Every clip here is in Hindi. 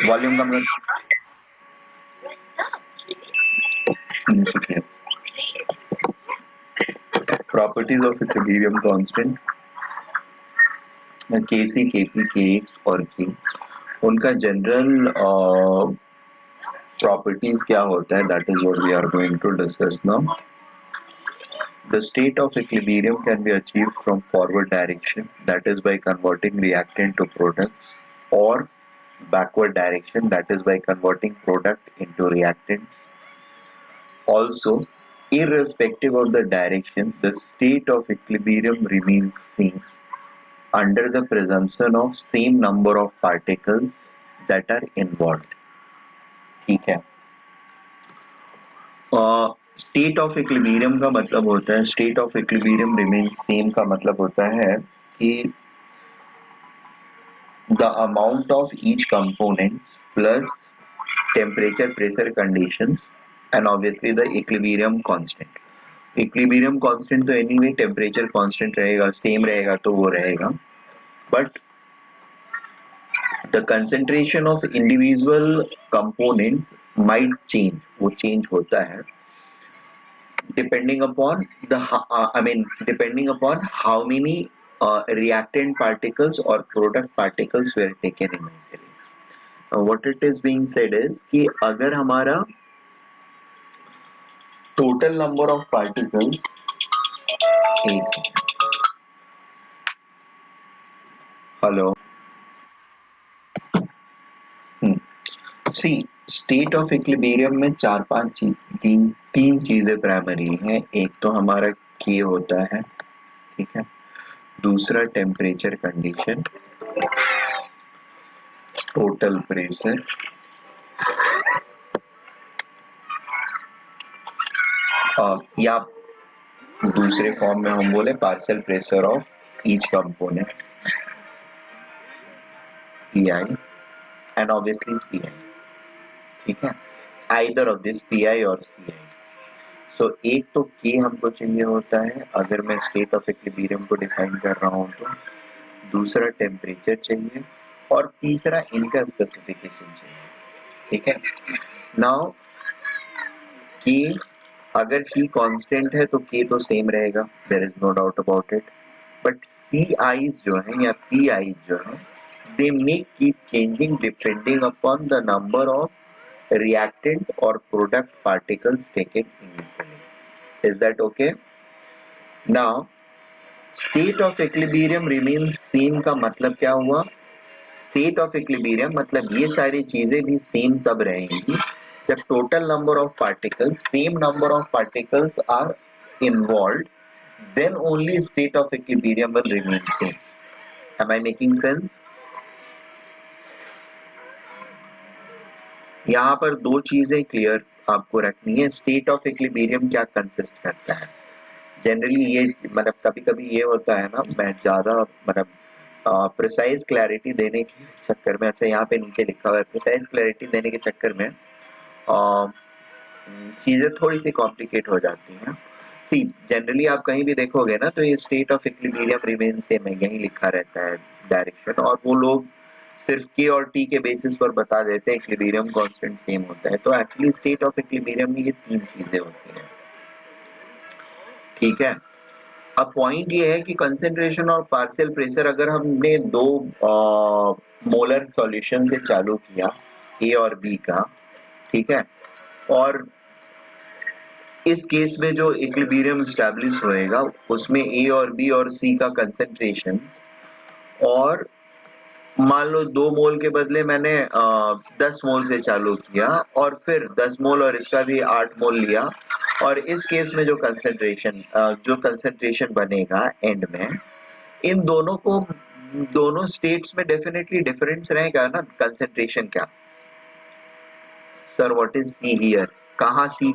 वॉल्यूम कम कर। Properties of equilibrium constant Kc, Kp, Kx और K, उनका जनरल प्रॉपर्टीज क्या होता है, that is what we are going to discuss now. The state of equilibrium can be achieved from forward direction, that is by converting reactant to products, or backward direction, that is by converting product into reactants. Also, irrespective of the direction, the state of equilibrium remains same under the presumption of same number of particles that are involved. ठीक है. स्टेट ऑफ इक्विलिब्रियम का मतलब होता है, state of equilibrium remains same का मतलब होता है कि the amount of each component plus temperature pressure condition and obviously the equilibrium constant. Equilibrium constant तो एनीवे टेम्परेचर कांस्टेंट रहेगा, सेम रहेगा तो वो रहेगा, but the concentration of individual components might change, वो चेंज होता है depending upon depending upon how many reactant particles or product particles were taken initially. What it is being said is कि अगर हमारा total number of particles, एक hello, see state of equilibrium में चार पांच चीज, तीन चीजें प्राइमरी हैं. एक तो हमारा K होता है, ठीक है, दूसरा टेम्परेचर कंडीशन, टोटल प्रेशर, या दूसरे फॉर्म में हम बोले partial pressure of each component, PI and obviously CI. ठीक है, आइदर ऑफ दिस PI और CI. सो एक तो K हमको चाहिए होता है अगर मैं स्टेट ऑफ इक्विलिब्रियम को डिफाइन कर रहा हूं तो, दूसरा टेम्परेचर चाहिए और तीसरा इनका स्पेसिफिकेशन चाहिए. ठीक है, नाउ K अगर K कांस्टेंट है तो K तो सेम रहेगा, there is no doubt about it, but CIs जो है या PIs जो है, they may keep changing depending upon the number of reactant or product particles taken initially. Is that okay? Now, state of equilibrium remains same का मतलब क्या हुआ? State of equilibrium मतलब ये सारी चीजें भी सेम तब रहेंगी जब total number of particles, same number of particles are involved, then only state of equilibrium will remain same. Am I making sense? यहाँ पर दो चीजें क्लियर आपको रखनी है. स्टेट ऑफ इक्विलिब्रियम क्या कंसिस्ट करता है? जनरली ये मतलब कभी कभी ये होता है ना, मैं ज्यादा मतलब प्रिसाइज क्लैरिटी देने के चक्कर में, अच्छा यहाँ पे नीचे लिखा हुआ है, प्रिसाइज क्लैरिटी देने के चक्कर में चीजें थोड़ी सी कॉम्प्लिकेट हो जाती हैं. सी जनरली आप कहीं भी देखोगे ना तो ये state of equilibrium remain same है, यही लिखा रहता है डायरेक्शन, और वो लोग सिर्फ K और T के बेसिस पर बता देते हैं इक्विलिब्रियम कांस्टेंट सेम होता है. तो एक्चुअली स्टेट ऑफ इक्विलिब्रियम में ये तीन चीजें होती हैं. ठीक है, अब पॉइंट ये है कि कंसेंट्रेशन और पार्शियल प्रेशर अगर हमने दो मोलर सॉल्यूशन से चालू किया A और B का, ठीक है, और इस केस में जो इक्विलिब्रियम स्टैब्लिश होएगा उसमें A और B और C का कंसेंट्रेशन, और मान लो 2 मोल के बदले मैंने 10 मोल से चालू किया और फिर 10 मोल और इसका भी 8 मोल लिया, और इस केस में जो कंसेंट्रेशन बनेगा एंड में, इन दोनों को, दोनों स्टेट्स में डेफिनेटली डिफरेंस रहेगा ना कंसेंट्रेशन क्या. Sir what is C here? कहाँ C?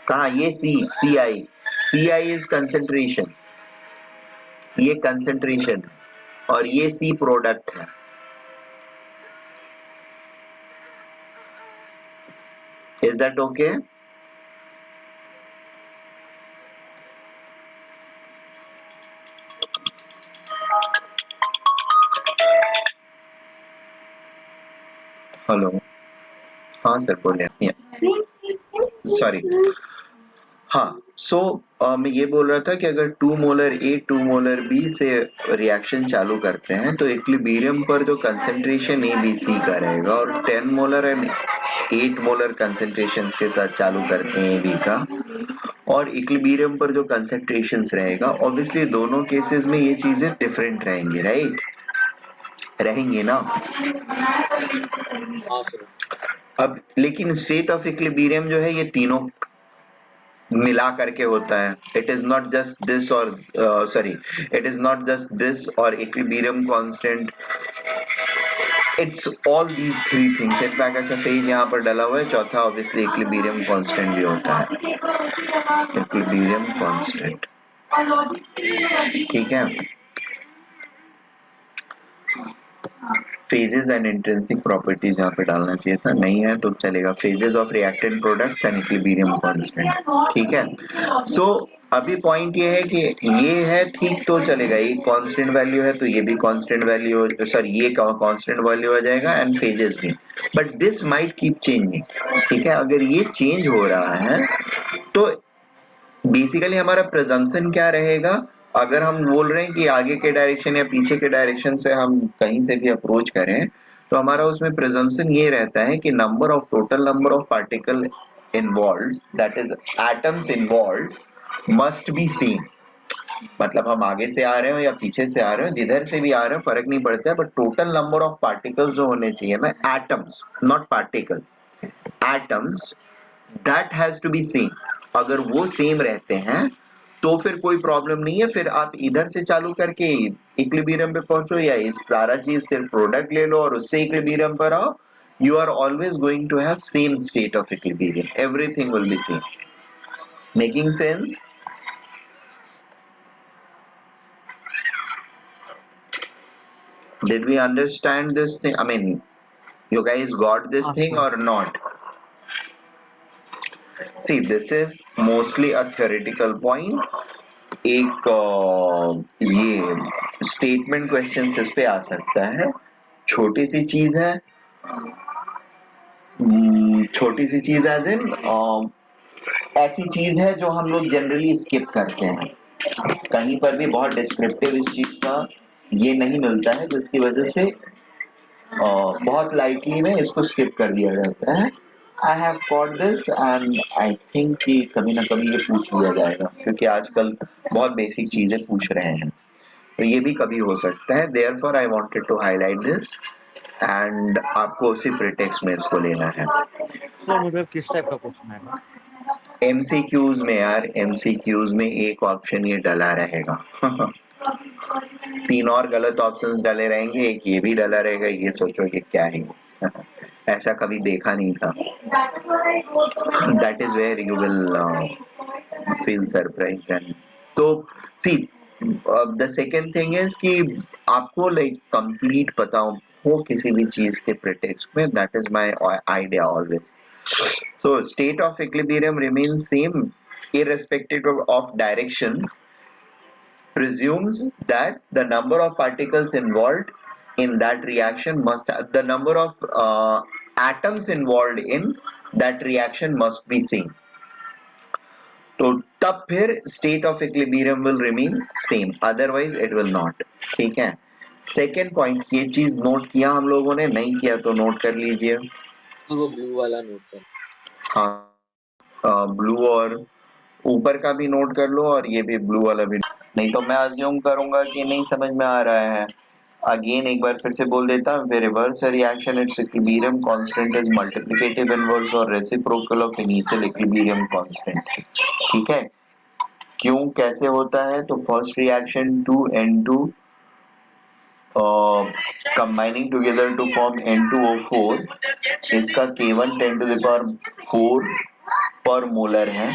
कहाँ ये CI इज कंसेंट्रेशन, ये कंसेंट्रेशन और ये C प्रोडक्ट है. Is that okay? हेलो, हाँ सर बोलिए। सॉरी, हाँ, मैं ये बोल रहा था कि अगर 2 मोलर A 2 मोलर B से रिएक्शन चालू करते हैं तो इक्विलिब्रियम पर जो कंसंट्रेशन ABC का रहेगा और 10 मोलर एंड 8 मोलर कंसंट्रेशन के साथ चालू करते हैं AB का, और इक्विलिब्रियम पर जो कंसंट्रेशंस रहेगा, ऑब्वियसली दोनों केसेस में ये चीजें डिफरेंट रहेंगी, राइट? रहेंगे ना? हाँ सर। अब लेकिन स्टेट ऑफ इक्विलिब्रियम जो है ये तीनों मिला करके होता है। It is not just this और sorry, it is not just this और equilibrium constant, it's all these three things. In fact अच्छा फेज यहाँ पर डला हुआ है, चौथा ऑब्वियसली इक्विलिब्रियम कांस्टेंट भी होता है, इक्विलिब्रियम कांस्टेंट, ठीक है। फेजेस एंड इंट्रिंसिक प्रॉपर्टीज यहाँ पे डालना चाहिए था, नहीं है तो चलेगा। Phases of reactant products and equilibrium constant, ठीक है। सो अभी पॉइंट ये है कि ये है ठीक तो चलेगा, ये कांस्टेंट वैल्यू है तो ये भी कांस्टेंट वैल्यू, सॉरी ये कांस्टेंट वैल्यू आ जाएगा एंड फेजेस भी, but this might keep changing, ठीक है। अगर ये चेंज हो रहा है तो बेसिकली हमारा प्रिजम्पशन क्या रहेगा, अगर हम बोल रहे हैं कि आगे के डायरेक्शन या पीछे के डायरेक्शन से हम कहीं से भी अप्रोच करें तो हमारा उसमें प्रिजम्पशन ये रहता है कि total number of particle involved, that is atoms involved, must be same. मतलब हम आगे से आ रहे हो या पीछे से आ रहे हो, जिधर से भी आ रहे हो फर्क नहीं पड़ता है, but total number of particles जो होने चाहिए ना, atoms not particles, atoms, that has to be same. अगर वो सेम रहते हैं तो फिर कोई प्रॉब्लम नहीं है, फिर आप इधर से चालू करके इक्विलिब्रियम पे पहुंचो या इस सारा चीज सिर्फ प्रोडक्ट ले लो और उससे इक्विलिब्रियम पर आओ, you are always going to have same state of equilibrium, everything will be same. Making sense? Did we understand this thing? I mean, you guys got this thing or not? See, this is mostly a theoretical point. एक ये स्टेटमेंट क्वेश्चन इस पे आ सकता है, छोटी सी चीज है, छोटी सी चीज है दिन ऐसी चीज है जो हम लोग जनरली स्किप करते हैं, कहीं पर भी बहुत डिस्क्रिप्टिव इस चीज का ये नहीं मिलता है, जिसकी वजह से बहुत लाइटली में इसको स्किप कर दिया जाता है। I have got this and I think कि कभी ना कभी ये पूछ लिया जाएगा, क्योंकि आजकल बहुत बेसिक चीजें पूछ रहे हैं, तो ये भी कभी हो सकता है। Therefore I wanted to highlight this and आपको उसी प्रीटेक्स्ट में इसको लेना है। तो मुझे किस टाइप का क्वेश्चन आएगा? एमसीक्यूज में यार, एमसीक्यूज में एक ऑप्शन ये डला रहेगा तीन और गलत ऑप्शंस डले रहेंगे, एक ये भी डला रहेगा, ये सोचो कि क्या है ऐसा कभी देखा नहीं था। That is where you will feel surprised and to see the second thing is कि आपको लाइक कंप्लीट पता हो किसी भी चीज के प्रिटेक्स्ट में, that is my idea always. So state of equilibrium remains same irrespective of directions, presumes that the number of particles involved in that reaction the number of atoms involved in that reaction must be same. तो तब फिर state of equilibrium will remain same, otherwise it will not, ठीक है। सेकेंड पॉइंट, ये चीज नोट किया हम लोगों ने, नहीं किया तो नोट कर लीजिए। वो ब्लू वाला नोट कर। हाँ, ब्लू और ऊपर का भी नोट कर लो और ये भी ब्लू वाला भी, नहीं तो मैं अज्यूम करूंगा कि नहीं समझ में आ रहा है। अगेन एक बार फिर से बोल देता हूँ, reverse reaction it's equilibrium constant is multiplicative inverse और reciprocal of initial equilibrium constant, ठीक है। क्यों कैसे होता है, तो first reaction 2N2 combining together to form N2O4, इसका K1 10 to the power 4 पर मोलर है।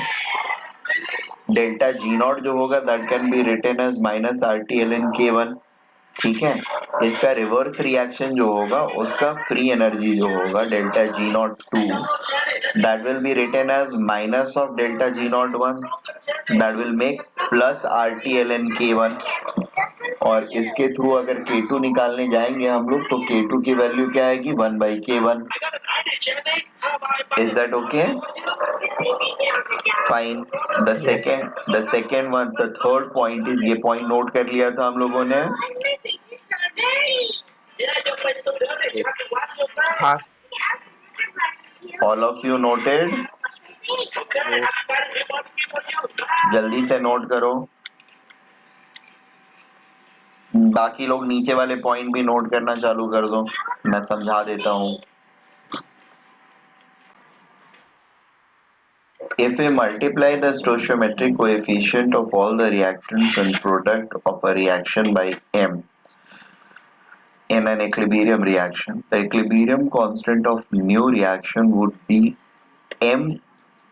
डेल्टा जी नॉट जो होगा that can be written as minus RT K1, ठीक है। इसका रिवर्स रिएक्शन जो होगा उसका फ्री एनर्जी जो होगा delta G naught 2, that will be written as minus of delta G naught 1, that will make plus RT K1, और इसके थ्रू अगर K2 निकालने जाएंगे हम लोग तो K2 की वैल्यू क्या आएगी 1/K1. Is that okay? Fine. The second one, the third point is, ये पॉइंट नोट कर लिया था हम लोगों ने. हाँ all of you noted? Note जल्दी से नोट करो. बाकी लोग नीचे वाले पॉइंट भी नोट करना चालू कर दो, मैं समझा देता हूँ. If we multiply the stoichiometric coefficient of all the reactants and product of a reaction by m in an equilibrium reaction, the equilibrium constant of new reaction would be m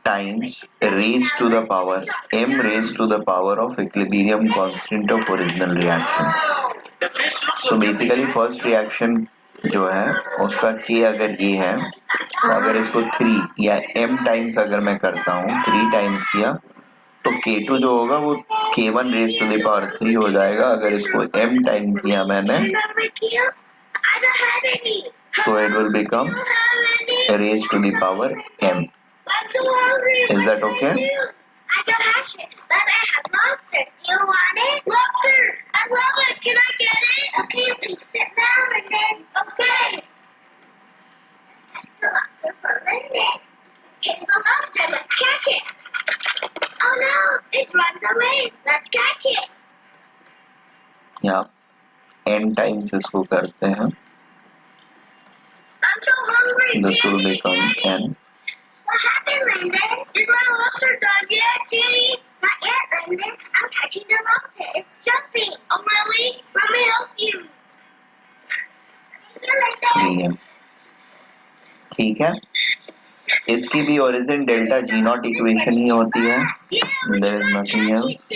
times raised to the power m raised to the power of equilibrium constant of original reaction. So basically first reaction जो है उसका k अगर ये है तो अगर इसको 3 या m टाइम्स अगर मैं करता हूँ 3 टाइम्स किया तो K2 जो होगा वो K1 raise to the power 3 हो जाएगा. अगर इसको m टाइम किया मैंने तो it will become raised to the power m. Is that okay? I don't have it, but I have lobster. You want it? Lobster! I love it! Can I get it? Okay, please sit down and then, okay. That's the lobster for Lindy. Here's the lobster, let's catch it. Oh no, it runs away. Let's catch it. Yeah, n times इसको करते हैं. I'm so hungry. This will become n. What happened, Lyndon? Is my lobster done yet, Jenny? Not yet, Lyndon. I'm catching the lobster. It's jumping. Oh, really? Let me help you. Lyndon. ठीक है. इसकी भी origin delta G naught equation ही होती है. There is nothing else.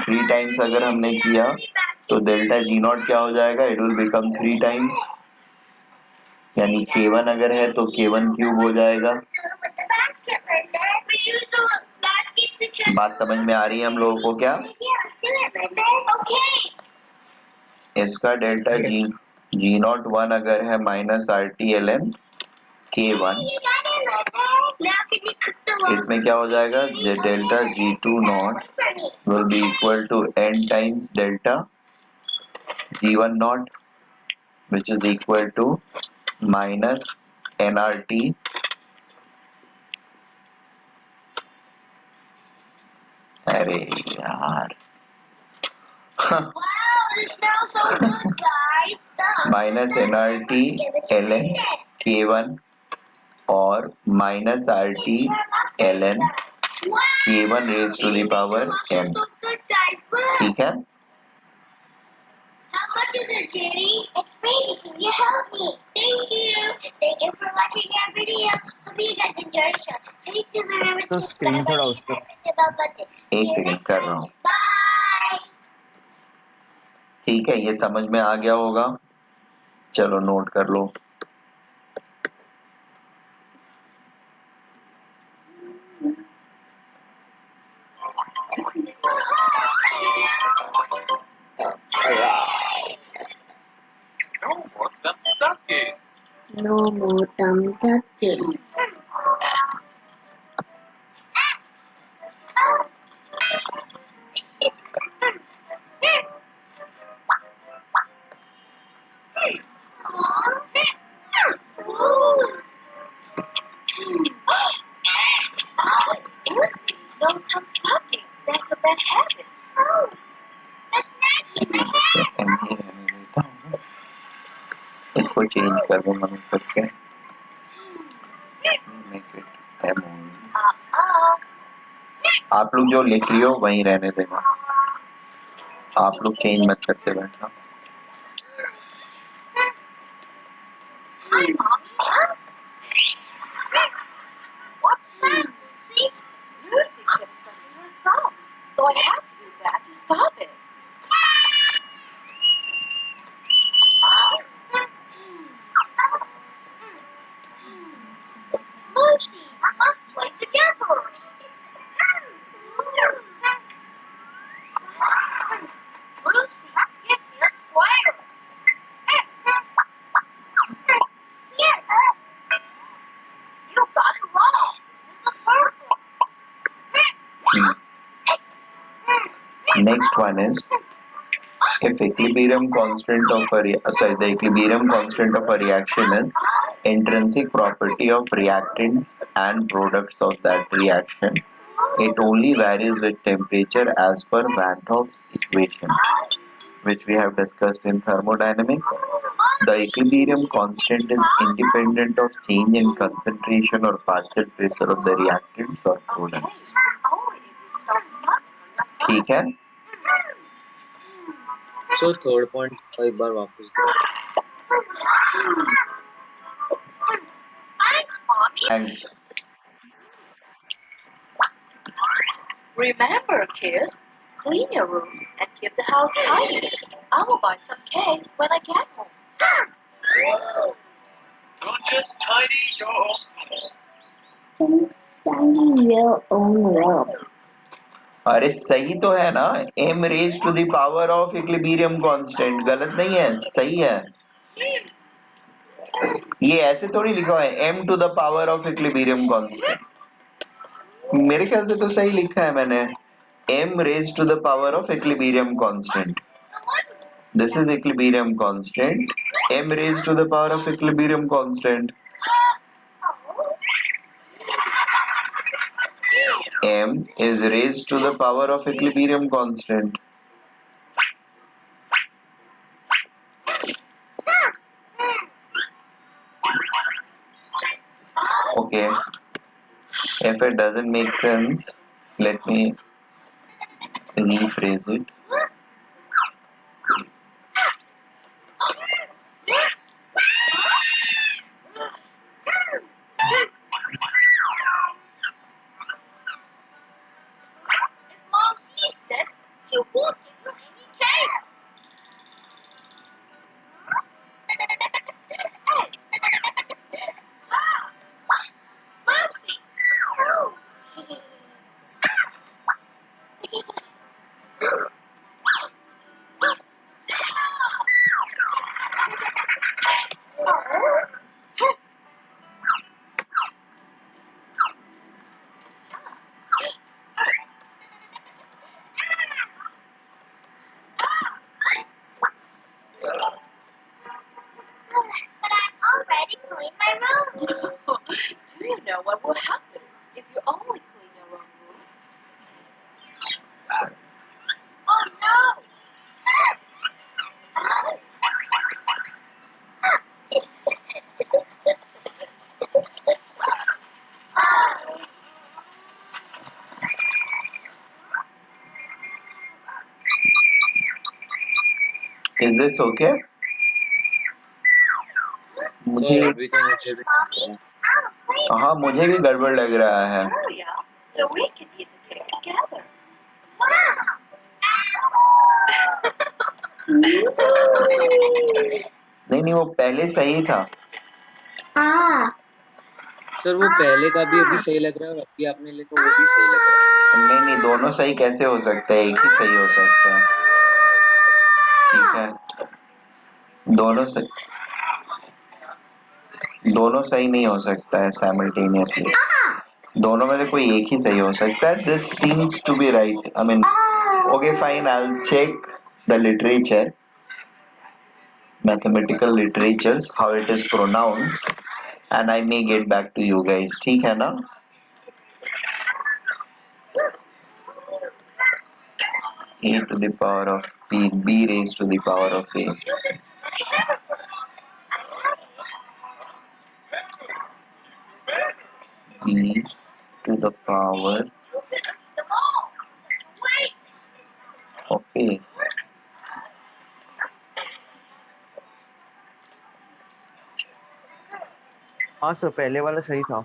3 times अगर हमने किया तो डेल्टा जी नॉट क्या हो जाएगा? It will become 3 times. यानी K1 अगर है तो K1 क्यूब हो जाएगा. बात समझ में आ रही है हम लोगों को क्या? इसका डेल्टा जी नॉट 1 अगर है माइनस RT/ln K1, इसमें क्या हो जाएगा? Delta G2 naught will be equal to n times delta G1 naught which is equal to minus nRT अरे यार माइनस nRT/ln K1 और minus RT/ln K1 raise to the power n. ठीक है. How much is it, Jenny? It's free. Can you help me? Thank you. Thank you for watching our video. Hope you guys enjoyed the show. Please do remember तो to स्क्रीन subscribe थोड़ा and उस पर. hit the bell button. एक सेकंड कर रहा हूँ. Bye. ठीक है, ये समझ में आ गया होगा. चलो नोट कर लो. No more thumb sucking. No more thumb sucking. No thumb sucking. That's a bad habit. Oh, that's not even bad. इसको चेंज कर दो मैं फिर से. Make it M only. आप लोग जो लिख रही हो वहीं रहने देना. आप लोग चेंज मत करते बैठना. Hi, Mommy. What's that, Lucy? Lucy kept sucking her thumb, so I had to do that to stop it. Lucy, let's play together. next one is if equilibrium constant of a the equilibrium constant of a reaction is intrinsic property of reactants and products of that reaction, it only varies with temperature as per Van 't Hoff's equation, which we have discussed in thermodynamics. The equilibrium constant is independent of change in concentration or partial pressure of the reactants or products. ठीक है? So third point को एक बार वापस दो. Thanks. Remember, kids, clean your rooms and keep the house tidy. I will buy some cakes when I get home. Don't just tidy your own room. अरे सही तो है ना, m raised to the power of equilibrium constant. गलत नहीं है, सही है. ये ऐसे थोड़ी लिखा है m to the power of equilibrium constant. मेरे ख्याल से तो सही लिखा है मैंने, m raised to the power of equilibrium constant. This is equilibrium constant, m raised to the power of equilibrium constant. M is raised to the power of equilibrium constant. Okay, if it doesn't make sense, let me rephrase it. If Mom sees this, she won't give you any cake. Mousy! But I already cleaned my room. Do you know what will happen if you only clean your own room? Oh no! Is this okay? Sir, मुझे अभी तो मुझे भी Mommy, I'll clean. हाँ मुझे भी गड़बड़ लग रहा है. Hurry up, so we can eat the cake together. नहीं वो पहले सही था. सर वो पहले का भी अभी सही लग रहा है और अभी आपने लिखा वो भी सही लग रहा है. नहीं दोनों सही कैसे हो सकता है, एक ही सही हो सकता है. ठीक है, दोनों सही नहीं हो सकता है साइमल्टेनियसली. दोनों में से कोई एक ही सही हो सकता है. This seems to be right. I mean okay fine, I will check the literature, mathematical literatures, how it is pronounced, and I may get back to you guys. ठीक है ना? A to the power of B raised to the power of A. B to the power of A. हाँ सर, पहले वाला सही था.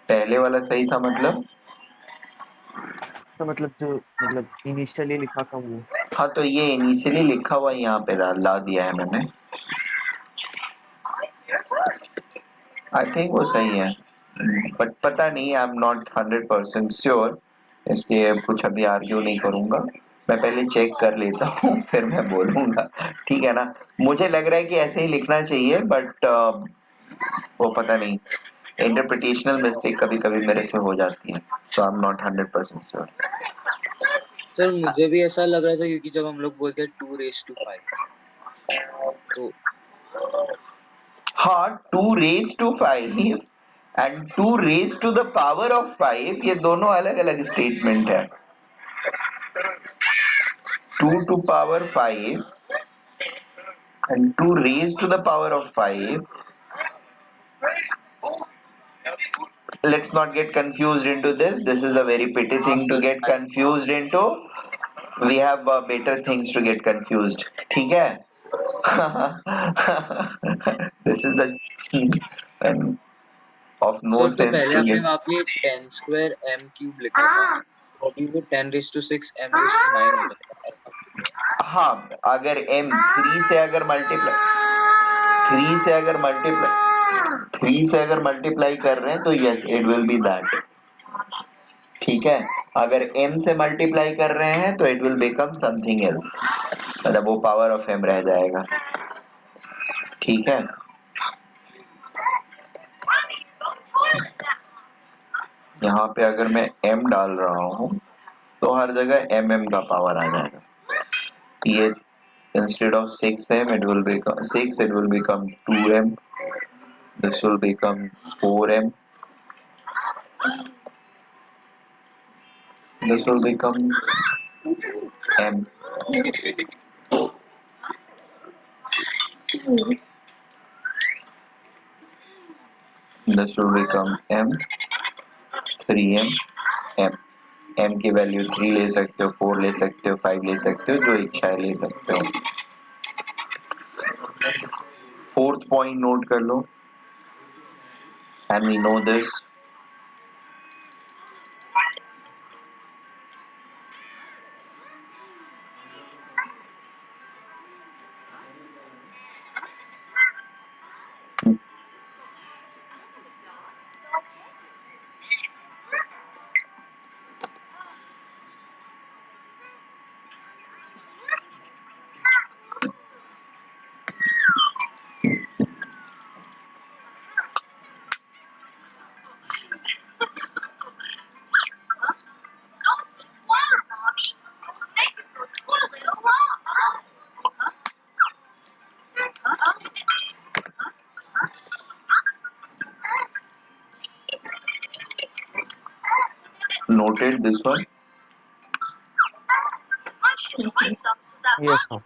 पहले वाला सही था मतलब? सर मतलब इनिशियली लिखा था वो. हाँ तो ये इनिशियली लिखा हुआ यहाँ पे ला दिया है मैंने. आई थिंक वो सही है, बट पता नहीं, आई एम नॉट 100% श्योर, इसलिए कुछ अभी आर्ग्यू नहीं करूंगा. मैं पहले चेक कर लेता हूँ फिर मैं बोलूंगा. ठीक है ना? मुझे लग रहा है कि ऐसे ही लिखना चाहिए, बट वो पता नहीं, इंटरप्रिटेशनल मिस्टेक कभी कभी मेरे से हो जाती है, so I am not 100% sure. Sir मुझे भी ऐसा लग रहा था क्योंकि जब हम लोग बोलते हैं 2⁵ तो हाँ 2⁵ एंड 2⁵ ये दोनों अलग अलग स्टेटमेंट है। 2⁵ and 2⁵ let's not get confused into this. This is a very petty हाँ thing to sir get confused into. We have better things to get confused. ठीक है? This is the and of no sir तो sense पहले to आपने get. वहाँ पे 10² m³ लिखा था तो अभी वो 10⁶ m⁹ हो जाएगा ऐसा। हाँ अगर m 3 से अगर मल्टीप्लाई कर रहे हैं तो yes it will be that. ठीक है, अगर m से मल्टीप्लाई कर रहे हैं तो it will become something else, मतलब वो पावर ऑफ m रह जाएगा। ठीक है, यहाँ पे अगर मैं m डाल रहा हूँ तो हर जगह mm का पावर आ जाएगा। ये instead of 6m it will become 6, it will become 2m, this will become 4m, this will become m, this will become m, 3m, m. m की वैल्यू 3 ले सकते हो, 4 ले सकते हो, 5 ले सकते हो, जो इच्छा है ले सकते हो। फोर्थ पॉइंट नोट कर लो, and we know this. Noted this one. Yes, sir.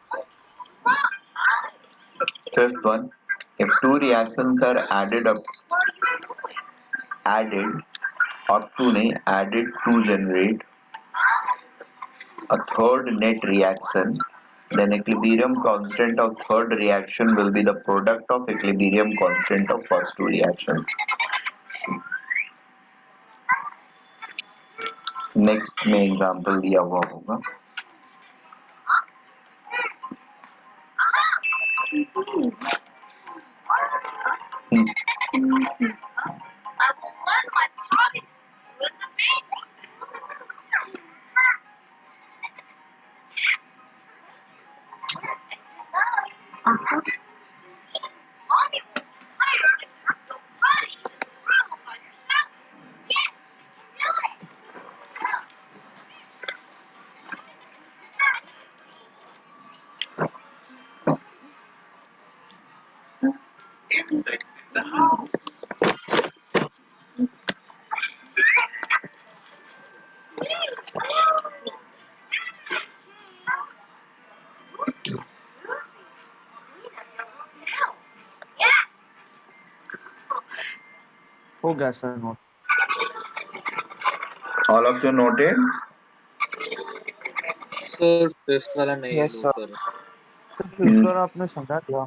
Fifth one, if two reactions are added up to generate a third net reaction, then equilibrium constant of third reaction will be the product of equilibrium constant of first two reactions. Next में एग्जांपल दिया हुआ होगा। Insects in the house. हो गया sir note. All of you noted? Sir fifth वाला नहीं यस नोट सर। करो। तो फिफ्थ वाला आपने समझा दिया?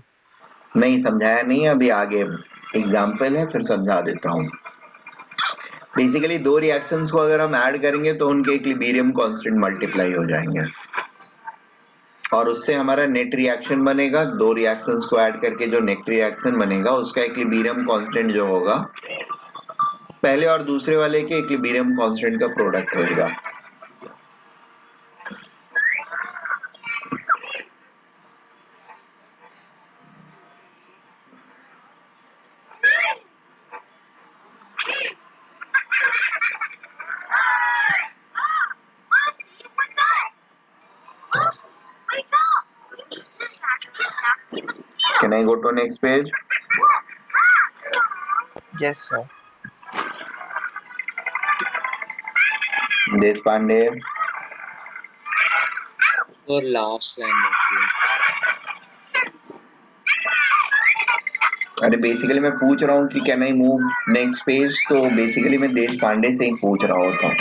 नहीं समझाया नहीं, अभी आगे एग्जाम्पल है फिर समझा देता हूँ। बेसिकली दो रिएक्शंस को अगर हम ऐड करेंगे तो उनके इक्विलिब्रियम कांस्टेंट मल्टीप्लाई हो जाएंगे और उससे हमारा नेट रिएक्शन बनेगा। दो रिएक्शंस को ऐड करके जो नेट रिएक्शन बनेगा उसका इक्विलिब्रियम कांस्टेंट जो होगा पहले और दूसरे वाले के इक्विलिब्रियम कांस्टेंट का प्रोडक्ट होगा। Can I go to next page? Yes, sir. Deshpande. So last line बाकी है. अरे बेसिकली मैं पूछ रहा हूँ कि can I move next page, तो बेसिकली मैं देश पांडे से ही पूछ रहा होता हूँ.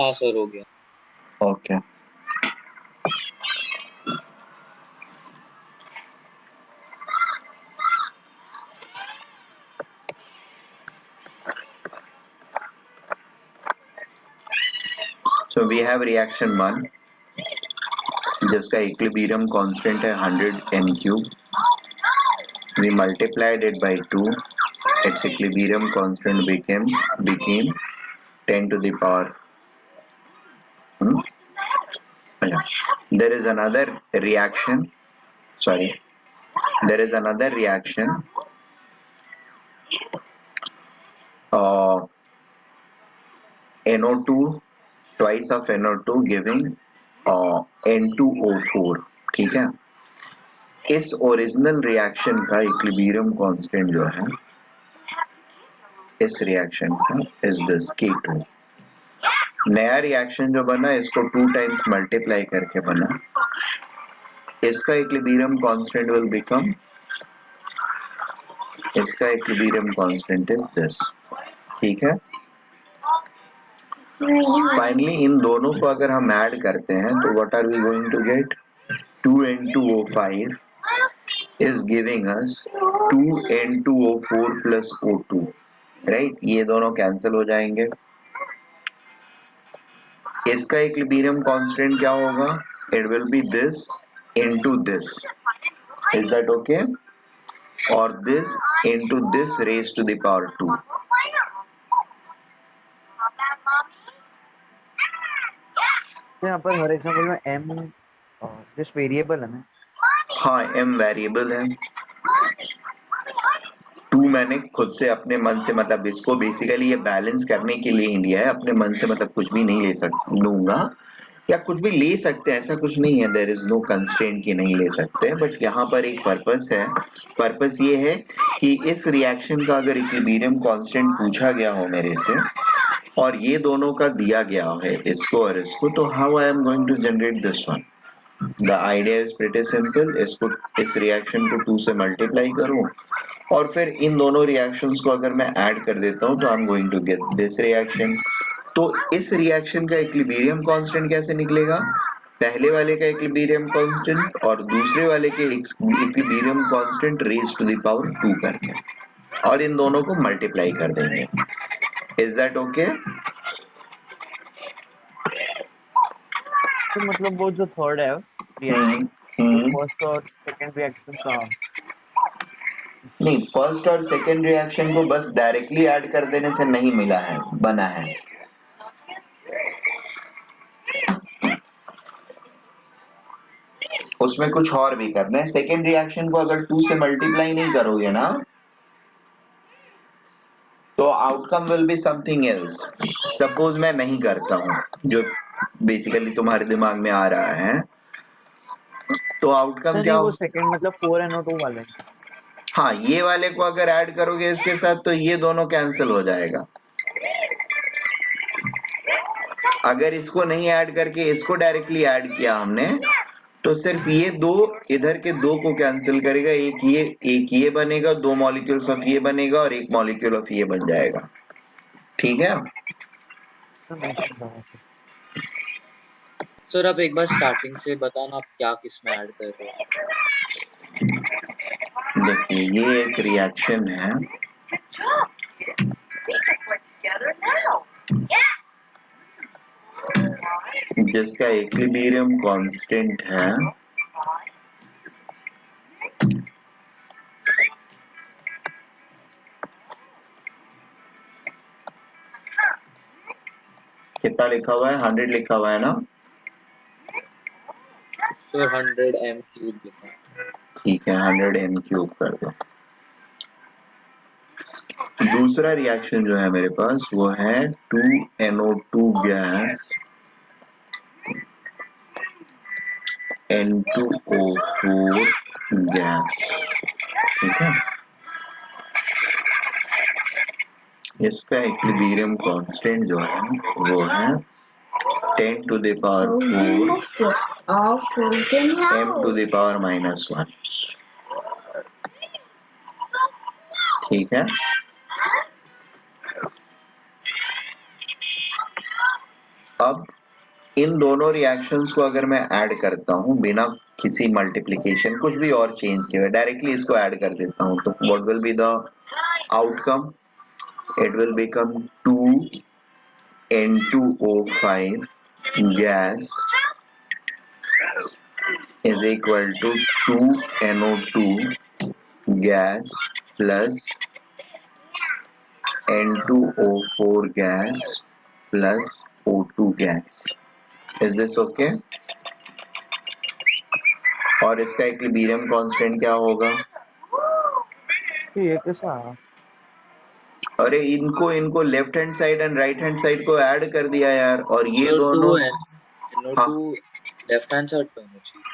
हाँ सर हो गया. Okay. So we have reaction 1 जिसका इक्विलिब्रियम कांस्टेंट है 100 m cube. We multiplied it by 2. Its equilibrium constant became 10 to the power. There is another reaction. Sorry. There is another reaction. NO2 twice of NO2 giving N2O4. ठीक है. इस ओरिजिनल रिएक्शन का इक्विलिब्रियम कांस्टेंट जो है इस रिएक्शन का इज दिस K2. नया रिएक्शन जो बना इसको 2 टाइम्स मल्टीप्लाई करके बना. इसका इक्विलिब्रियम कांस्टेंट विल बिकम, इसका इक्विलिब्रियम कांस्टेंट इज दिस. ठीक है. फाइनली इन दोनों को अगर हम ऐड करते हैं तो what are we going to get? 2N2O5 is giving us 2N2O4 plus O2. Right. ये दोनों कैंसिल हो जाएंगे. इसका इक्विलिब्रियम कांस्टेंट क्या होगा? It will be this into this. Is that okay? और this into this raise to the power 2. तो यहाँ पर हर एग्जांपल में m जस्ट वेरिएबल है ना. हाँ m वेरिएबल है. 2 मैंने खुद से अपने मन से, मतलब इसको बेसिकली ये बैलेंस करने के लिए ही लिया है. अपने मन से मतलब कुछ भी नहीं लूंगा या कुछ भी ले सकते हैं, ऐसा कुछ नहीं है. देयर इज नो कंस्ट्रेंट कि नहीं ले सकते. बट यहाँ पर एक पर्पस है. पर्पस ये है कि इस रिएक्शन का अगर इक्विलिब्रियम कांस्टेंट पूछा गया हो मेरे से और ये दोनों का दिया गया है इसको और इसको, तो how I am going to generate this one? The idea is pretty simple. इसको इस रिएक्शन को 2 से मल्टीप्लाई करूं और फिर इन दोनों रिएक्शंस को अगर मैं ऐड कर देता हूं तो I am going to get this reaction. तो इस रिएक्शन का इक्विलिब्रियम कांस्टेंट कैसे निकलेगा? पहले वाले का इक्विलिब्रियम कांस्टेंट और दूसरे वाले के equilibrium constant raise to the power 2 करके, और इन दोनों को मल्टीप्लाई कर देंगे. Is that okay? तो मतलब वो जो थर्ड है रिएक्शन, फर्स्ट और सेकंड रिएक्शन का नहीं, फर्स्ट और सेकंड रिएक्शन को बस डायरेक्टली ऐड कर देने से नहीं मिला है, बना है. उसमें कुछ और भी करना है. सेकंड रिएक्शन को अगर 2 से मल्टीप्लाई नहीं करोगे ना तो outcome will be something else. Suppose मैं नहीं करता हूं, जो बेसिकली तुम्हारे दिमाग में आ रहा है, तो आउटकम क्या वो हो? सेकंड मतलब 4NO2 वाले. हाँ, ये वाले को अगर ऐड करोगे इसके साथ तो ये दोनों कैंसिल हो जाएगा. अगर इसको नहीं ऐड करके इसको डायरेक्टली ऐड किया हमने तो सिर्फ ये दो इधर के दो को कैंसिल करेगा. एक ये बनेगा, 2 मॉलिक्यूल्स ऑफ ये बनेगा और 1 मॉलिक्यूल ऑफ ये बन जाएगा. ठीक है. तो नहीं समझा. सर आप एक बार स्टार्टिंग से बताना आप क्या किस में ऐड कर रहे हो. देखिए ये एक रिएक्शन है. Good job, kid. We can work together now. Yes. जिसका इक्विलिब्रियम कांस्टेंट है कितना लिखा हुआ है? 100 लिखा हुआ है ना. फिर 100 m क्यूब लिखा। ठीक है 100 m क्यूब कर दो। दूसरा रिएक्शन जो है मेरे पास वो है 2NO2 गैस N2O4 गैस। ठीक है, इसका इक्विलिब्रियम कांस्टेंट जो है वो है 10 to the power 4 m to the power -1। ठीक है, अब इन दोनों रिएक्शंस को अगर मैं ऐड करता हूं बिना किसी मल्टीप्लिकेशन कुछ भी और चेंज किए हुए डायरेक्टली इसको ऐड कर देता हूं तो what will be the outcome? It will become 2N2O5 gas is equal to 2NO2 gas plus N2O4 gas plus O2 gas. Is this okay? और इसका इक्विलिब्रियम कांस्टेंट क्या होगा? ये कैसा? अरे इनको left hand side and right hand side को ऐड कर दिया यार, और ये तो दोनों 2NO2 लेफ्ट हैंड साइड पे होना चाहिए।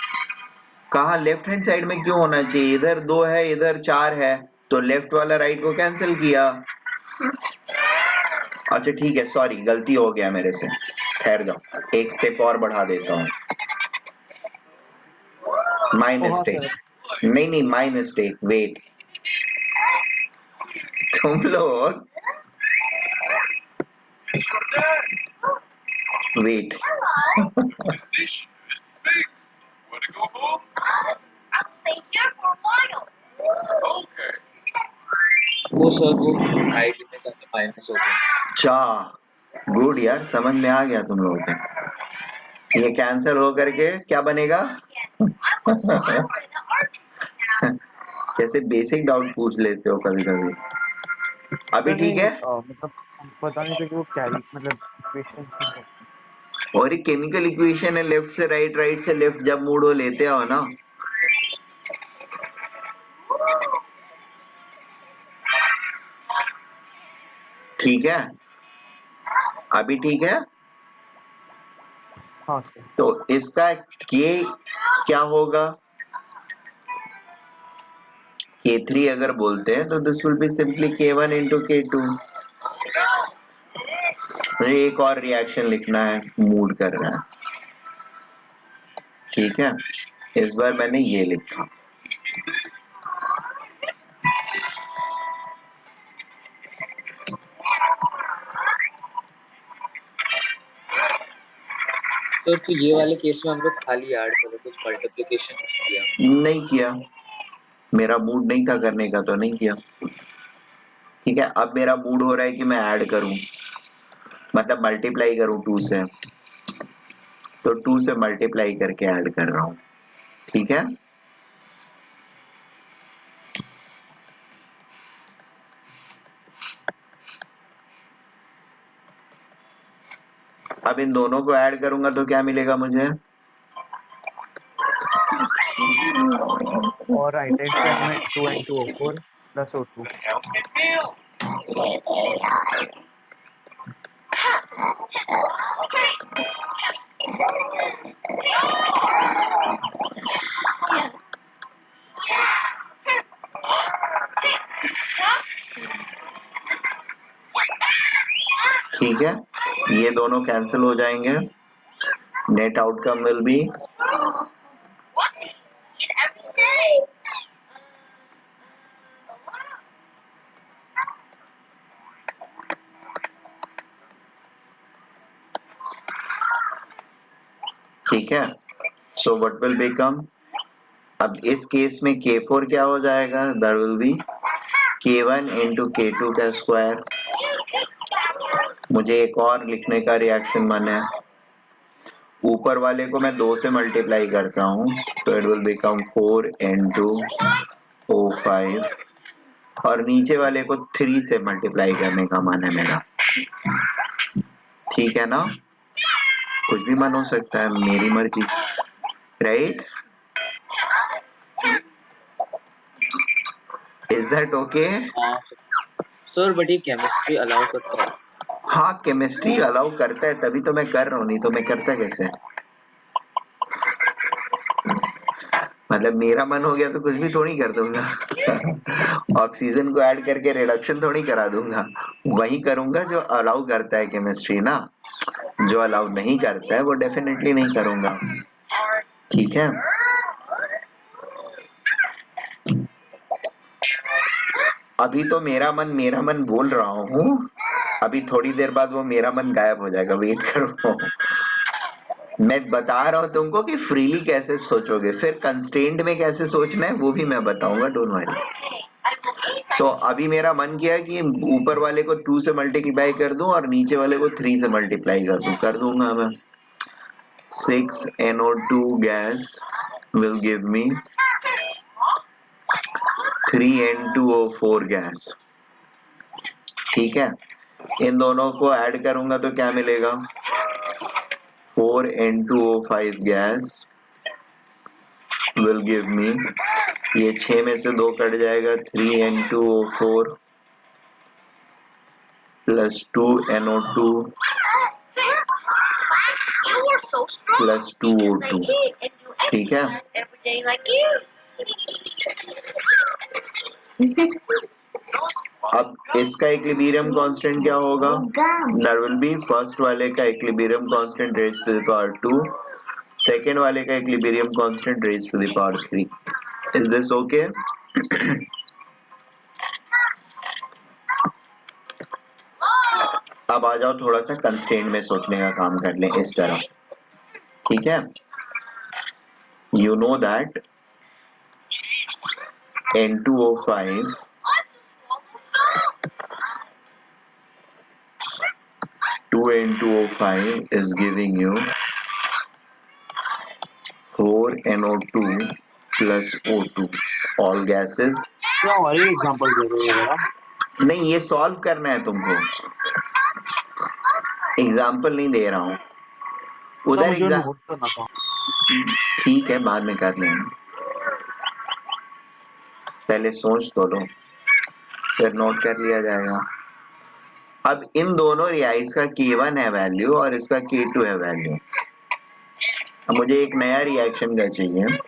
कहाँ लेफ्ट हैंड साइड में क्यों होना चाहिए? इधर 2 है इधर 4 है तो लेफ्ट वाला राइट को कैंसिल किया। अच्छा ठीक है, सॉरी गलती हो गया मेरे से, ठहर जाओ एक स्टेप और बढ़ा देता हूँ। माई मिस्टेक, नहीं माई मिस्टेक, वेट। तुम लोग wait Condition is fixed. Wanna go home? I'll stay here for a while. Okay. वो सर वो राइट में जाके माइनस हो गया। चा गुड यार, समझ में आ गया तुम लोगों के। ये कैंसिल हो करके क्या बनेगा? कैसे बेसिक डाउट पूछ लेते हो कभी कभी। अभी ठीक है? मतलब पता नहीं था कि वो कैरी मतलब इक्वेशंस में है। और ये केमिकल इक्वेशन है, लेफ्ट से राइट राइट से लेफ्ट जब मूड हो लेते हो ना। ठीक है, अभी ठीक है। हाँ सर। तो इसका के क्या होगा? K3 अगर बोलते हैं तो this will be simply K1 into K2। मुझे एक और रिएक्शन लिखना है, मूड कर रहा है। ठीक है, इस बार मैंने ये लिखा। तो ये वाले केस में हम लोग खाली ऐड करें, कुछ मल्टीप्लिकेशन किया। नहीं किया, मेरा मूड नहीं था करने का तो नहीं किया। ठीक है, अब मेरा मूड हो रहा है कि मैं ऐड करूं, मतलब मल्टीप्लाई करूं 2 से, तो 2 से मल्टीप्लाई करके ऐड कर रहा हूं। ठीक है, अब इन दोनों को ऐड करूंगा तो क्या मिलेगा मुझे? और राइट हैंड साइड में 2N2O4 plus O2। Healthy meal. ठीक है, ये दोनों कैंसिल हो जाएंगे। Net outcome will be What do you eat every day? ठीक है। सो व्हाट विल बिकम, अब इस केस में K4 क्या हो जाएगा? That will B K1 into K2 का स्क्वायर। मुझे एक और लिखने का रिएक्शन मन है, ऊपर वाले को मैं 2 से मल्टीप्लाई करता हूँ तो इट विल बिकम 4N2O5 और नीचे वाले को 3 से मल्टीप्लाई करने का मन है मेरा। ठीक है ना, कुछ भी मन हो सकता है, मेरी मर्जी। right? Is that okay? हाँ सर, बट ये केमिस्ट्री अलाउ करता है? हाँ केमिस्ट्री अलाउ करता है, तभी तो मैं कर रहा हूँ, नहीं तो मैं करता कैसे? मतलब मेरा मन हो गया तो कुछ भी थोड़ी कर दूंगा। ऑक्सीजन को ऐड करके रिडक्शन थोड़ी करा दूंगा, वही करूंगा जो अलाउ करता है केमिस्ट्री ना। जो अलाउ नहीं करता है वो डेफिनेटली नहीं करूंगा, ठीक है? अभी तो मेरा मन बोल रहा हूँ, अभी थोड़ी देर बाद वो मेरा मन गायब हो जाएगा, वेट करो। मैं बता रहा हूँ तुमको कि फ्रीली कैसे सोचोगे, फिर कंस्ट्रेंट में कैसे सोचना है वो भी मैं बताऊंगा, डोंट वरी। सो अभी मेरा मन किया कि ऊपर वाले को 2 से मल्टीप्लाई कर दूं और नीचे वाले को 3 से मल्टीप्लाई कर दूंगा मैं। 6NO2 gas will give me 3N2O4 gas, ठीक है? इन दोनों को ऐड करूंगा तो क्या मिलेगा? 4N2O5 gas will give me, ये 6 में से 2 कट जाएगा, 3N2O4 plus 2NO2 plus 2O2, ठीक है? अब इसका इक्विलिब्रियम कांस्टेंट क्या होगा? दैट विल बी फर्स्ट वाले का equilibrium constant raise to the power 2, second वाले का equilibrium constant raise to the power 3। Is this okay? अब आ जाओ थोड़ा सा कंस्ट्रेंट में सोचने का काम कर लें इस तरह, ठीक है? You know that N2O5 2N2O5 is giving you 4NO2 plus O2, all gases। क्या और ही एग्जांपल दे रहे हो जरा? नहीं, ये सॉल्व करना है तुमको, एग्जाम्पल नहीं दे रहा हूँ तो उधर। मुझे नोट करना था। ठीक है, बाद में कर लेंगे, पहले सोच तो लो फिर नोट कर लिया जाएगा। अब इन दोनों रियाइज का K1 है वैल्यू और इसका K2 है वैल्यू। अब मुझे एक नया रिएक्शन का चाहिए,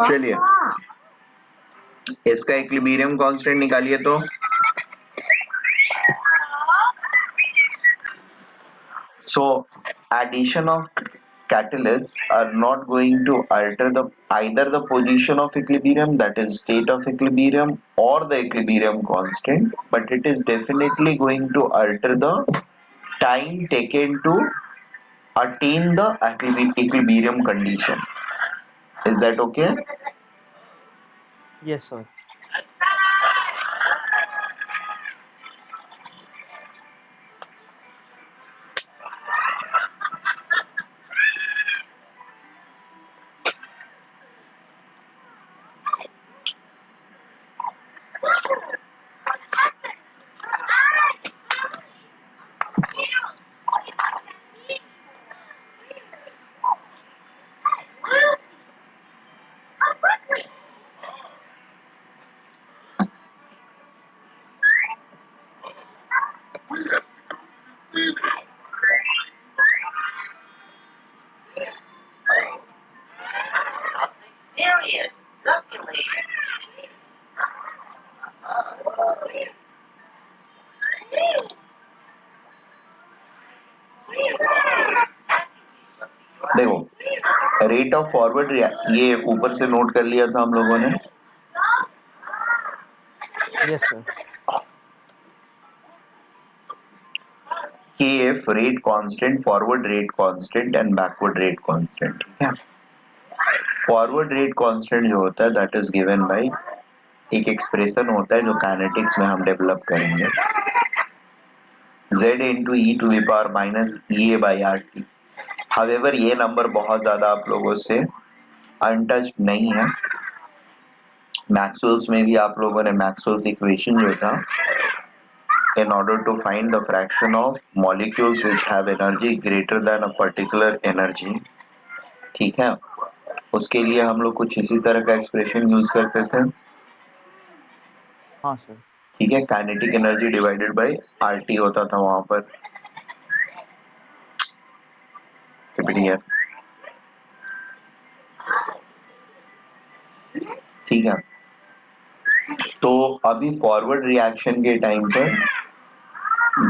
चलिए इसका इक्विलिब्रियम कांस्टेंट निकालिए तो। So addition of catalysts are not going to alter either the position of equilibrium, that is state of equilibrium, or the equilibrium constant, but it is definitely going to alter the time taken to attain the equilibrium condition. Is that okay? Yes sir. Serious, luckily. देखो रेट ऑफ फॉरवर्ड ये ऊपर से नोट कर लिया था हम लोगों ने। Yes sir. KF rate constant, forward rate constant and backward rate constant. ठीक है, फॉरवर्ड रेट कांस्टेंट जो होता है दैट इज गिवन बाय एक एक्सप्रेशन होता है जो काइनेटिक्स में हम डेवलप करेंगे, z into e to the power minus EA by RT। However ये नंबर बहुत ज्यादा आप लोगों से अनटच्ड नहीं है। मैक्सवेल्स में भी आप लोगों ने मैक्सवेल्स इक्वेशन जो था, in order to find the fraction of molecules which have energy greater than a particular energy, ठीक है, उसके लिए हम लोग कुछ इसी तरह का एक्सप्रेशन यूज करते थे। हाँ सर। ठीक है, kinetic energy divided by RT होता था वहां पर। बढ़िया, ठीक है। तो अभी फॉरवर्ड रिएक्शन के टाइम पर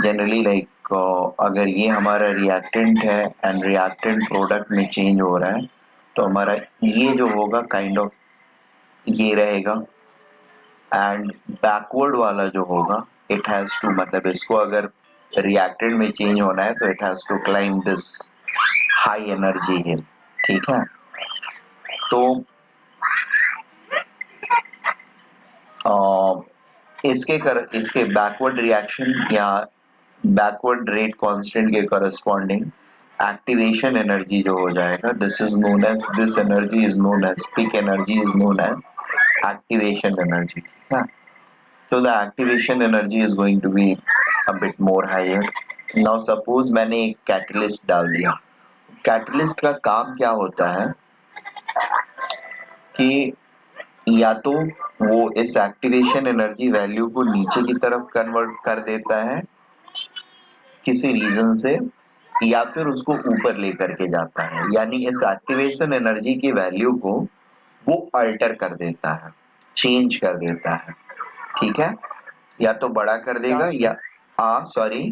जनरली लाइक अगर ये हमारा रिएक्टेंट है एंड रिएक्टेंट प्रोडक्ट में चेंज हो रहा है तो हमारा ये जो होगा काइंड ऑफ ये रहेगा, एंड बैकवर्ड वाला जो होगा इट हैज टू, मतलब इसको अगर रिएक्टेंट में चेंज होना है तो it has to climb this high energy hill. ठीक है, तो इसके बैकवर्ड रिएक्शन या बैकवर्ड रेट कांस्टेंट के करस्पॉन्डिंग एक्टिवेशन एनर्जी जो हो जाएगा, this energy is known as peak energy, is known as activation energy. So the activation energy is going to be a bit more higher. Now suppose मैंने एक कैटलिस्ट डाल दिया। कैटलिस्ट का काम क्या होता है कि या तो वो इस एक्टिवेशन एनर्जी वैल्यू को नीचे की तरफ कन्वर्ट कर देता है किसी रीजन से, या फिर उसको ऊपर लेकर के जाता है, यानी इस एक्टिवेशन एनर्जी की वैल्यू को वो अल्टर कर देता है, चेंज कर देता है। ठीक है, या तो बड़ा कर देगा या सॉरी,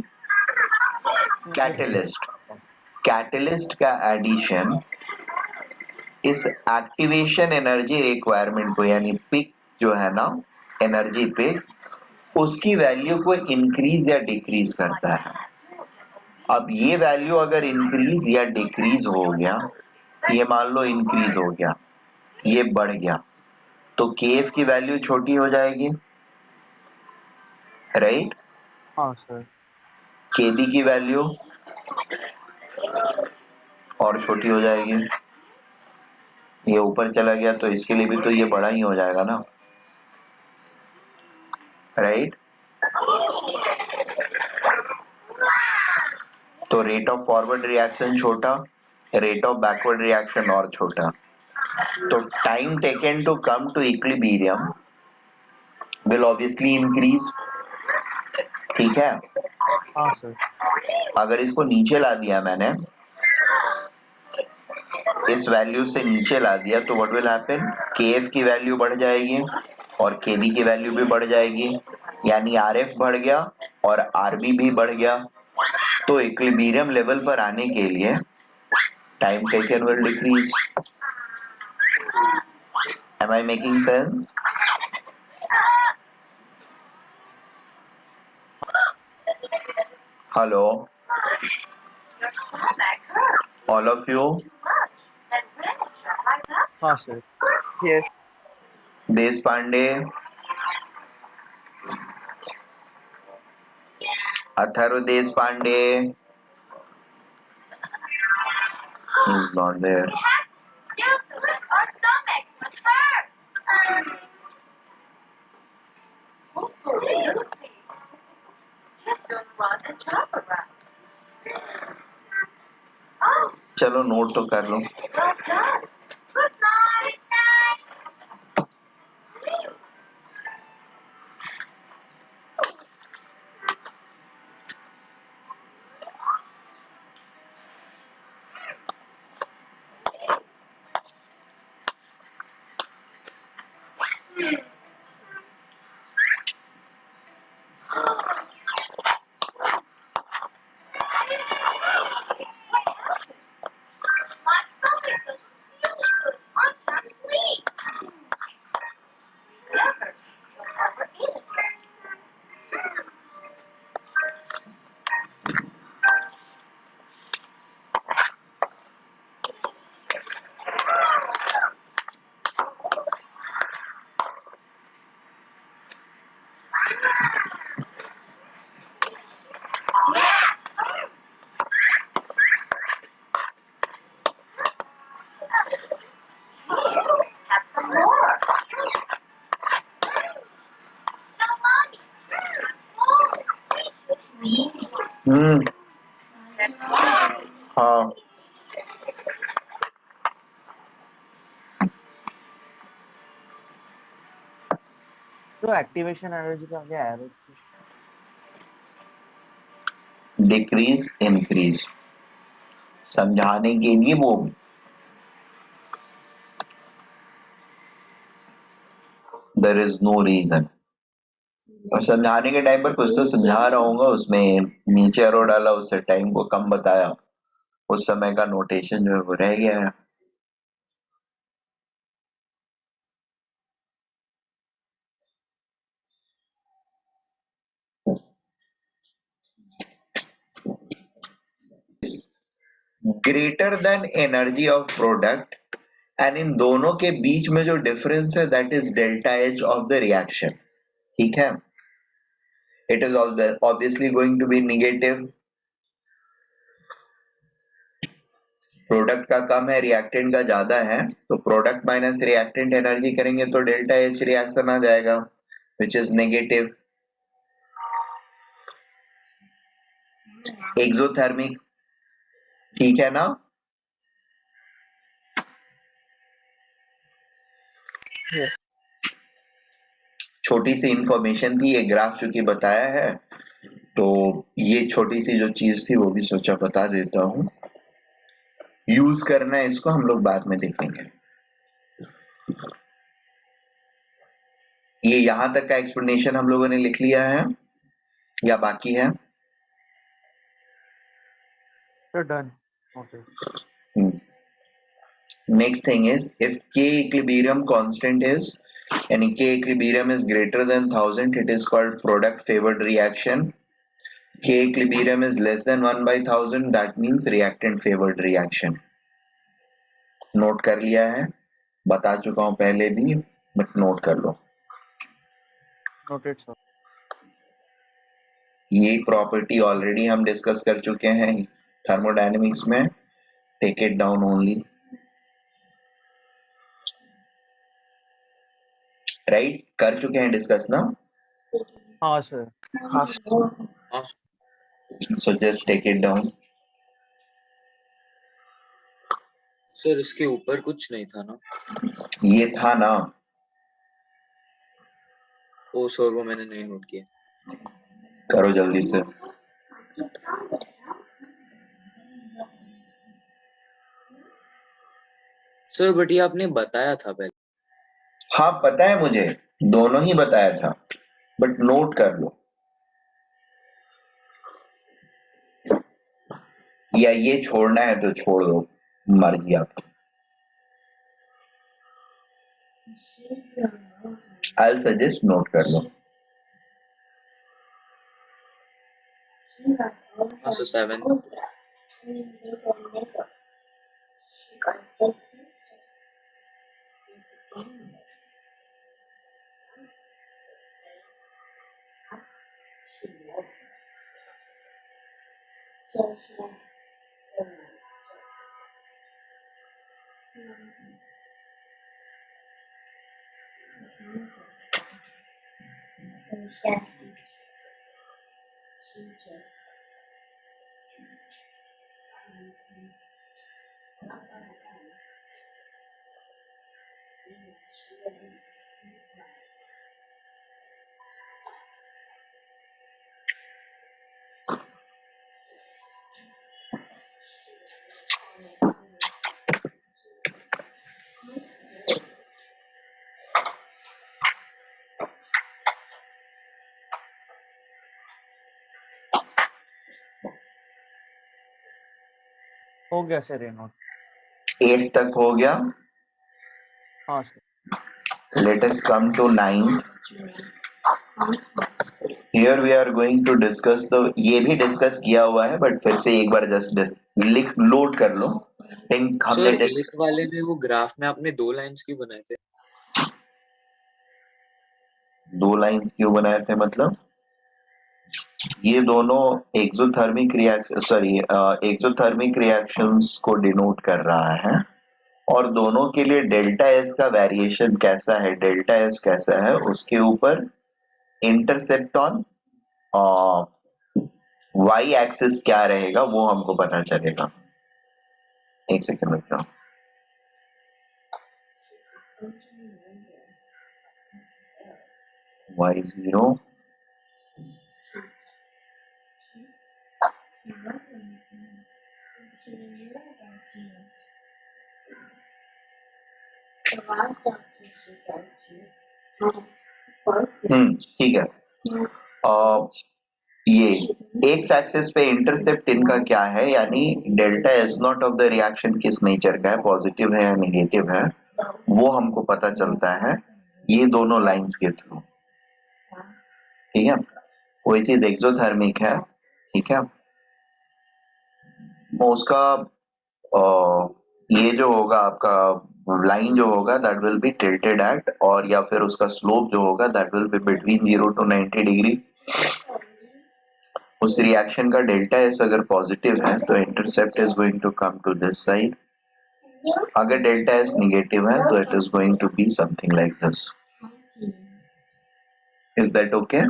कैटलिस्ट का एडिशन इस एक्टिवेशन एनर्जी रिक्वायरमेंट को, यानी पिक जो है ना एनर्जी पिक, उसकी वैल्यू को इंक्रीज या डिक्रीज करता है। अब ये वैल्यू अगर इंक्रीज या डिक्रीज हो गया, ये मान लो इंक्रीज हो गया, ये बढ़ गया, तो केएफ की वैल्यू छोटी हो जाएगी, राइट? हाँ सर। केबी की वैल्यू और छोटी हो जाएगी। ये ऊपर चला गया तो इसके लिए भी तो ये बड़ा ही हो जाएगा ना, राइट? तो रेट ऑफ फॉरवर्ड रिएक्शन छोटा, रेट ऑफ बैकवर्ड रिएक्शन और छोटा, तो time taken to come to equilibrium will obviously increase. ठीक है, हाँ सर। अगर इसको नीचे ला दिया मैंने, इस वैल्यू से नीचे ला दिया, तो व्हाट विल हैपन, केएफ की वैल्यू बढ़ जाएगी और केबी की वैल्यू भी बढ़ जाएगी, यानी आरएफ बढ़ गया और आरबी भी बढ़ गया। तो इक्विलिब्रियम लेवल पर आने के लिए time taken will decrease. Am I making sense? Hello, all of you. हाँ सर। यस। देश पांडे, अथर्व देश Pandey is not there. Our stomach would hurt. Lucy, just don't run and jump around. Oh, चलो नोट तो कर लो। well done. Good night. Have some more. No, mommy. Hmm That's fine. हाँ तो एक्टिवेशन एनर्जी का क्या एरो डिक्रीज इंक्रीज समझाने के लिए वो देयर इज नो रीजन और समझाने के टाइम पर कुछ तो समझा रहा हूँ उसमें नीचे एरो डाला उससे टाइम को कम बताया उस समय का नोटेशन जो है वो रह गया है greater than energy of product and इन दोनों के बीच में जो डिफरेंस है that is delta H of the reaction ठीक है it is obviously going to be negative product का कम है रिएक्टेंट का ज्यादा है तो प्रोडक्ट माइनस रिएक्टेंट एनर्जी करेंगे तो डेल्टा एच रिएक्शन आ जाएगा विच इज नेगेटिव एक्सोथर्मिक ठीक है ना छोटी सी इंफॉर्मेशन थी ये ग्राफ चूंकि बताया है तो ये छोटी सी जो चीज थी वो भी सोचा बता देता हूँ यूज करना है इसको हम लोग बाद में देखेंगे ये यहां तक का एक्सप्लेनेशन हम लोगों ने लिख लिया है या बाकी है तो done okay next thing is if k equilibrium constant is and k equilibrium is greater than 1000 it is called product favored reaction k equilibrium is less than 1 by 1000 that means reactant favored reaction note कर लिया है बता चुका हूं पहले भी बट नोट कर लो नोटेड सर ये प्रॉपर्टी ऑलरेडी हम डिस्कस कर चुके हैं थर्मोडायनेमिक्स में take it down only right कर चुके हैं डिस्कस ना हाँ सर हाँ so just take it down sir इसके ऊपर कुछ नहीं था ना ये था ना ओ सर वो मैंने नहीं नोट किया करो जल्दी से सर बट ये आपने बताया था पहले हाँ पता है मुझे दोनों ही बताया था बट नोट कर लो या ये छोड़ना है तो छोड़ दो मर्जी आपकी आई सजेस्ट नोट कर लो हाँ सर 7 हो गया सर ये नोट 8 तक हो गया हाँ sir let us come to 9 here we are going to discuss the ये भी डिस्कस किया हुआ है बट फिर से एक बार जस्ट लिख लोड कर लो थिंक हमने सर एक वाले में वो ग्राफ में आपने 2 लाइंस क्यों बनाए थे दो लाइंस क्यों बनाए थे मतलब ये दोनों एक्सोथर्मिक रिएक्शंस को डिनोट कर रहा है और दोनों के लिए डेल्टा एस का वेरिएशन कैसा है, डेल्टा एस कैसा है उसके ऊपर इंटरसेप्ट ऑन वाई एक्सिस क्या रहेगा वो हमको पता चलेगा। एक सेकंड रुक जाओ। y0 ठीक है। ये एक्स एक्सिस पे इंटरसेप्ट इनका क्या है, यानी delta S not of the reaction किस नेचर का है, पॉजिटिव है या नेगेटिव है, वो हमको पता चलता है ये दोनों लाइंस के थ्रू। ठीक है, कोई चीज एक्सोथर्मिक है, ठीक है, वो उसका ये जो होगा आपका लाइन जो होगा that will be tilted at, और या फिर उसका स्लोप जो होगा that will be between 0 to 90 degree. उस रिएक्शन का डेल्टा एस अगर पॉजिटिव है तो intercept is going to come to this side, अगर डेल्टा एस नेगेटिव है तो it is going to be something like this. Is that okay?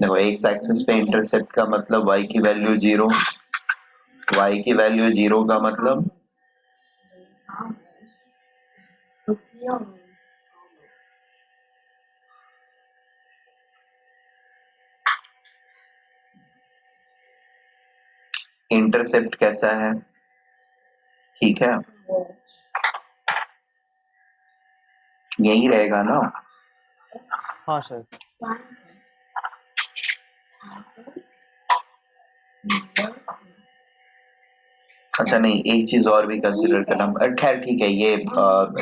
देखो एक्स एक्सिस पे इंटरसेप्ट का मतलब y की वैल्यू 0, y की वैल्यू 0 का मतलब इंटरसेप्ट कैसा है, ठीक है, यही रहेगा ना। हाँ सर। अच्छा नहीं, एक चीज और भी कंसिडर करना, खैर ठीक है, ये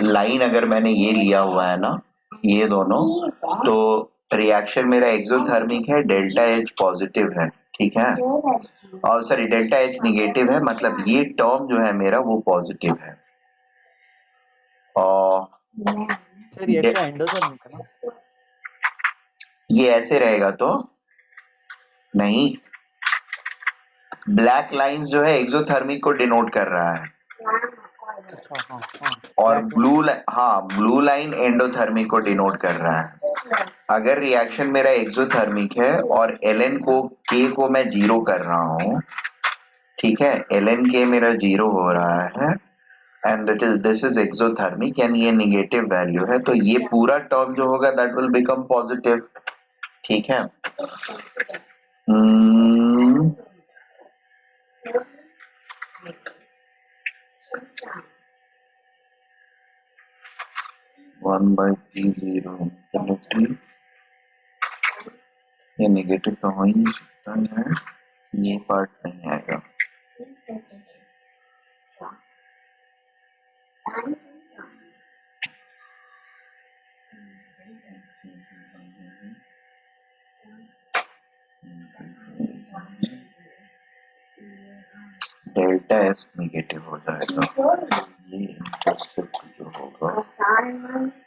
लाइन अगर मैंने ये लिया हुआ है ना ये दोनों, तो रिएक्शन मेरा एक्सोथर्मिक है, डेल्टा एच पॉजिटिव है, ठीक है, और सॉरी डेल्टा एच निगेटिव है, मतलब ये टर्म जो है मेरा वो पॉजिटिव है। और सर ये तो एंडोथर्मिक है ना? ये ऐसे रहेगा तो नहीं, ब्लैक लाइंस जो है एक्सोथर्मिक को डिनोट कर रहा है अच्छा हाँ हाँ। और black ब्लू लाइन एंडोथर्मिक को डिनोट कर रहा है। अगर रिएक्शन मेरा एक्सोथर्मिक है और ln को k को मैं 0 कर रहा हूँ, ठीक है, ln k मेरा 0 हो रहा है and this is exothermic and ये नेगेटिव वैल्यू है, तो ये पूरा टर्म जो होगा दैट विल बिकम पॉजिटिव, ठीक है। One by T zero infinity, ये नेगेटिव तो हो ही नहीं सकता है, ये पार्ट नहीं आएगा। डेल्टा एस नेगेटिव हो जाएगा, ये इंटरसेप्ट जो होगा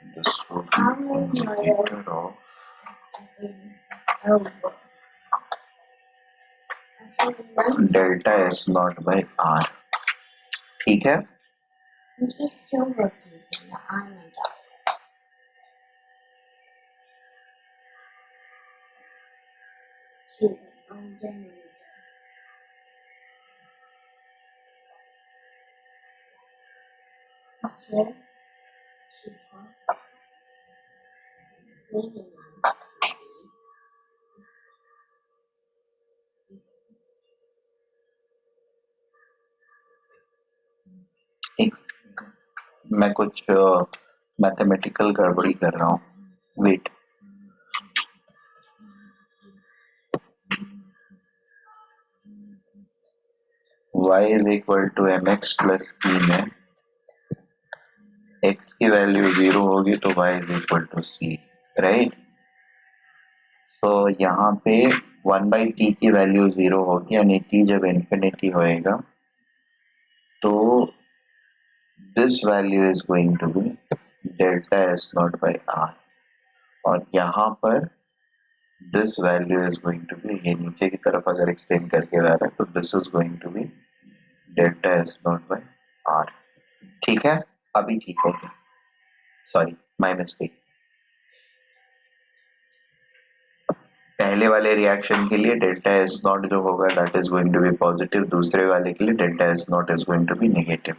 this will be indicator of delta S naught by R, ठीक है। एक मैं कुछ मैथमेटिकल गड़बड़ी कर रहा हूँ, wait. y is equal to mx plus c में x की वैल्यू 0 होगी तो y is equal to c, right. तो यहाँ पे 1 by t की वैल्यू 0 होगी, यानी t जब इंफिनिटी होएगा तो this value is going to be delta S naught by R, और यहाँ पर this value is going to be, ये नीचे की तरफ अगर एक्सटेंड करके ला रहा है तो this is going to be delta S naught by R। ठीक है, अभी ठीक हो गया, सॉरी माय मिस्टेक। पहले वाले रिएक्शन के लिए डेल्टा एस नॉट जो होगा that is going to be positive, दूसरे वाले के लिए delta S naught is going to be negative.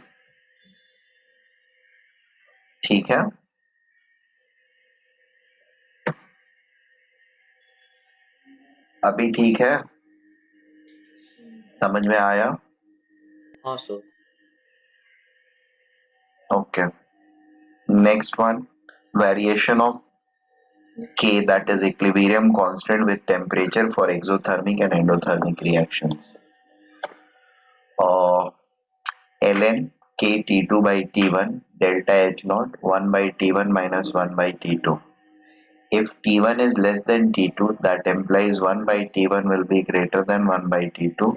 ठीक है, अभी ठीक है, समझ में आया? हाँ sir. Okay, next one, variation of K, that is equilibrium constant with temperature for exothermic and endothermic reactions. ln K T2 by T1 delta H naught 1 by T1 minus 1 by T2. If T1 is less than T2, that implies 1 by T1 will be greater than 1 by T2.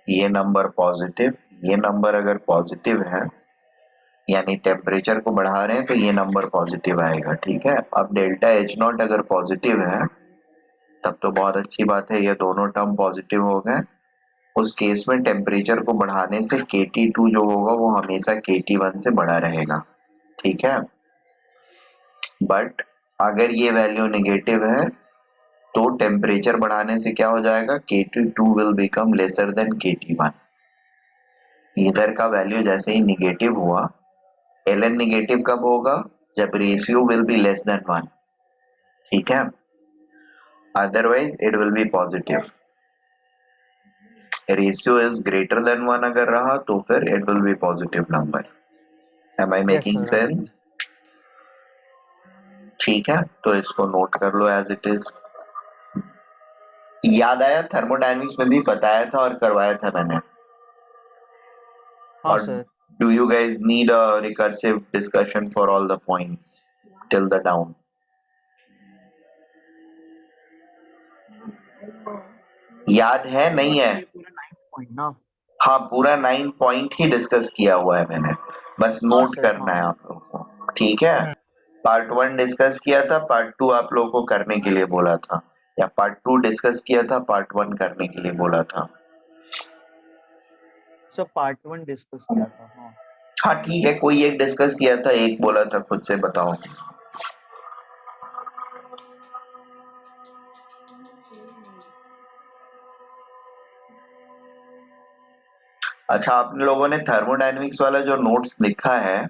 ये नंबर पॉजिटिव, ये नंबर अगर पॉजिटिव है यानी टेम्परेचर को बढ़ा रहे हैं तो ये नंबर पॉजिटिव आएगा। ठीक है, अब डेल्टा एच नॉट अगर पॉजिटिव है तब तो बहुत अच्छी बात है, ये दोनों टर्म पॉजिटिव हो गए। उस केस में टेम्परेचर को बढ़ाने से KT2 जो होगा वो हमेशा KT1 से बड़ा रहेगा। ठीक है, बट अगर ये वैल्यू नेगेटिव है तो टेम्परेचर बढ़ाने से क्या हो जाएगा, KT2 will become lesser than KT1। इधर का वैल्यू जैसे ही नेगेटिव हुआ, ln नेगेटिव कब होगा, जब ratio will be less than 1। ठीक है, otherwise it will be positive. Ratio is greater than 1 अगर रहा तो फिर it will be positive number. Am I making sir, I'm sense? ठीक है, तो इसको नोट कर लो एज इट इज। याद आया, थर्मोडायनेमिक्स में भी बताया था और करवाया था मैंने। हाँ और sir. do you guys need a recursive discussion for all the points till the down? याद है नहीं है? पूरा 9 पॉइंट ना? हाँ, पूरा 9 पॉइंट ही डिस्कस किया हुआ है मैंने, बस नोट सर, करना हाँ। है आप लोगों को। ठीक है, पार्ट 1 डिस्कस किया था, पार्ट 2 आप लोगों को करने के लिए बोला था, या पार्ट 2 डिस्कस किया था, पार्ट 1 करने के लिए बोला था। सर पार्ट 1 डिस्कस किया था। हाँ हाँ ठीक है, कोई एक डिस्कस किया था, एक बोला था, खुद से बताओ। अच्छा, आप लोगों ने थर्मोडायनेमिक्स वाला जो नोट्स लिखा है